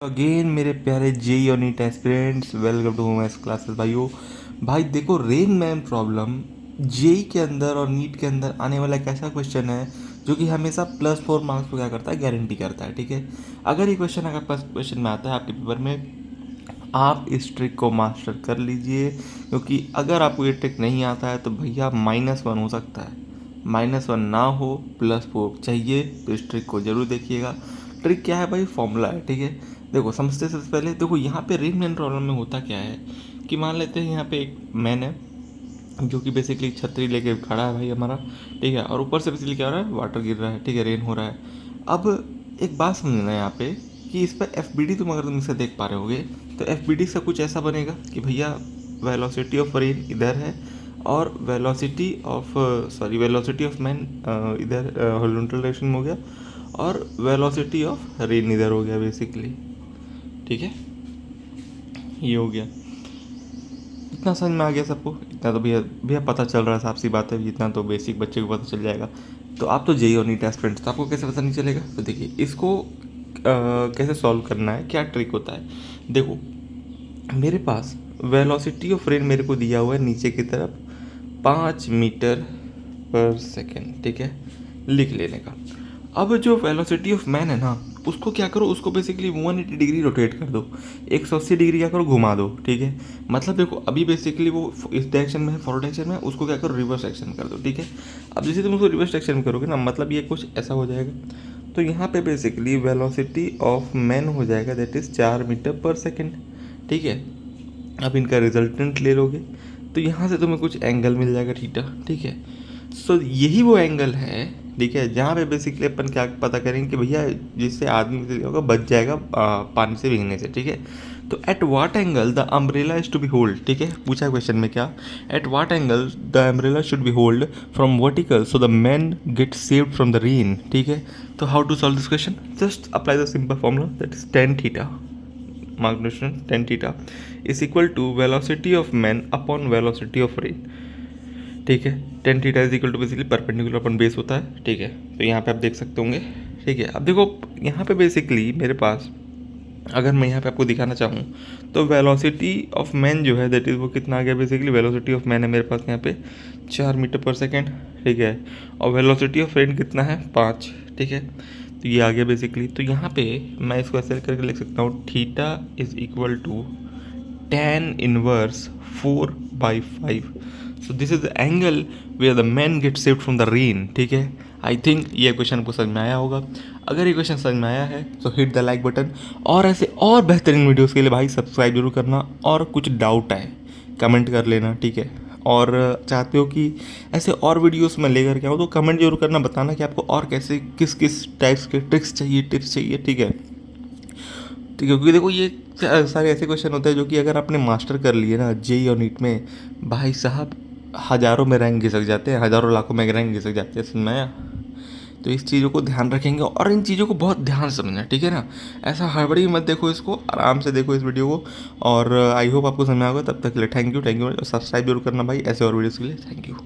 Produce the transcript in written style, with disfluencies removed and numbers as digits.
Again मेरे प्यारे JEE और NEET aspirants, welcome to maths classes. भाई देखो, रेन मैन प्रॉब्लम जेई के अंदर और नीट के अंदर आने वाला एक ऐसा क्वेश्चन है जो कि हमेशा +4 मार्क्स को क्या करता है, गारंटी करता है। ठीक है, अगर ये क्वेश्चन अगर फर्स्ट क्वेश्चन में आता है आपके पेपर में, आप इस ट्रिक को मास्टर कर लीजिए, क्योंकि अगर आपको ये ट्रिक नहीं आता है तो भैया -1 हो सकता है। -1 ना हो, +4 चाहिए, तो इस ट्रिक को जरूर देखिएगा। ट्रिक क्या है भाई? फॉर्मूला है। ठीक है, देखो समझते हैं। सबसे पहले देखो यहाँ पे रेन मैन प्रॉब्लम में होता क्या है कि मान लेते हैं यहाँ पे एक मैन है जो कि बेसिकली छतरी लेके खड़ा है भाई हमारा। ठीक है, और ऊपर से बेसिकली क्या हो रहा है, वाटर गिर रहा है। ठीक है, रेन हो रहा है। अब एक बात समझना यहाँ पे कि इस पर एफ तुम अगर तुम इसे देख पा रहे होगे तो एफ से कुछ ऐसा बनेगा कि भैया वेलोसिटी ऑफ रेन इधर है और वेलोसिटी ऑफ मैन इधर हॉरिजॉन्टल डायरेक्शन में हो गया और वेलोसिटी ऑफ रेन इधर हो गया बेसिकली। ठीक है, ये हो गया। इतना समझ में आ गया सबको? इतना तो भैया भैया पता चल रहा है, साफ सी बात है, इतना तो बेसिक बच्चे को पता चल जाएगा। तो आप तो जेई और नीट एस्पिरेंट्स, तो आपको कैसे पता नहीं चलेगा? तो देखिए इसको कैसे सॉल्व करना है, क्या ट्रिक होता है। देखो मेरे पास वेलोसिटी ऑफ रेन मेरे को दिया हुआ है नीचे की तरफ 5 मीटर/सेकेंड। ठीक है, लिख लेने का। अब जो वेलोसिटी ऑफ मैन है ना, उसको क्या करो, उसको बेसिकली 180 डिग्री रोटेट कर दो, 180 डिग्री क्या करो, घुमा दो। ठीक है, मतलब देखो अभी बेसिकली वो इस डायरेक्शन में है, फॉरवर्ड डायरेक्शन में है, उसको क्या करो, रिवर्स डायरेक्शन कर दो। ठीक है, अब जैसे तुम उसको रिवर्स डायरेक्शन में करोगे ना, मतलब ये कुछ ऐसा हो जाएगा। तो यहाँ पे बेसिकली वेलोसिटी ऑफ मैन हो जाएगा दैट इज़ 4 मीटर/सेकेंड। ठीक है, अब इनका रिजल्टेंट ले लोगे तो यहाँ से तुम्हें कुछ एंगल मिल जाएगा थीटा। ठीक है, सो यही वो एंगल है, ठीक है, जहाँ पे बेसिकली अपन क्या पता करेंगे कि भैया जिससे आदमी होगा बच जाएगा पानी से भीगने से। ठीक है, तो at what angle the umbrella is to be hold. ठीक है, पूछा क्वेश्चन में क्या, at what angle the umbrella should be hold from vertical so the man get saved from the rain. ठीक है, तो how to solve this question, just apply the simple formula that is tan theta, mark notation, tan theta is equal to velocity of man upon velocity of rain. ठीक है, ten theta is equal to basically perpendicular upon base होता है। ठीक है, तो यहाँ पे आप देख सकते होंगे। ठीक है, अब देखो यहाँ पे बेसिकली मेरे पास, अगर मैं यहाँ पे आपको दिखाना चाहूँ तो वेलोसिटी ऑफ मैन जो है दैट इज़ वो कितना आ गया, बेसिकली वेलोसिटी ऑफ मैन है मेरे पास यहाँ पे 4 मीटर/सेकेंड। ठीक है, और वेलोसिटी ऑफ रेन कितना है, 5। ठीक है, तो ये आ गया बेसिकली। तो यहाँ पे मैं इसको ऐसे करके लिख सकता हूँ, theta is equal to tan inverse 4/5। So this is the angle where the man get saved from the rain. ठीक है, आई थिंक ये क्वेश्चन आपको समझ में आया होगा। अगर ये क्वेश्चन समझ में आया है तो हिट द लाइक बटन, और ऐसे और बेहतरीन वीडियोस के लिए भाई सब्सक्राइब जरूर करना, और कुछ डाउट है कमेंट कर लेना। ठीक है, और चाहते हो कि ऐसे और वीडियोस मैं लेकर के आऊँ तो कमेंट जरूर करना, बताना कि आपको और कैसे किस किस टाइप्स के ट्रिक्स चाहिए, टिप्स चाहिए। ठीक है, ठीक है, क्योंकि देखो ये सारे ऐसे क्वेश्चन होते हैं जो कि अगर आपने मास्टर कर लिए ना जेई और नीट में, भाई साहब हज़ारों में रैंक घिसक जाते हैं, हज़ारों लाखों में रैंक घिसक जाते हैं, समझ में आया? तो इस चीज़ों को ध्यान रखेंगे और इन चीज़ों को बहुत ध्यान से समझना, ठीक है ना? ऐसा हड़बड़ी मत देखो इसको, आराम से देखो इस वीडियो को। और आई होप आपको समझ में आएगा। तब तक के लिए थैंक यू, सब्सक्राइब जरूर करना भाई ऐसे और वीडियोज़ के लिए। Thank you.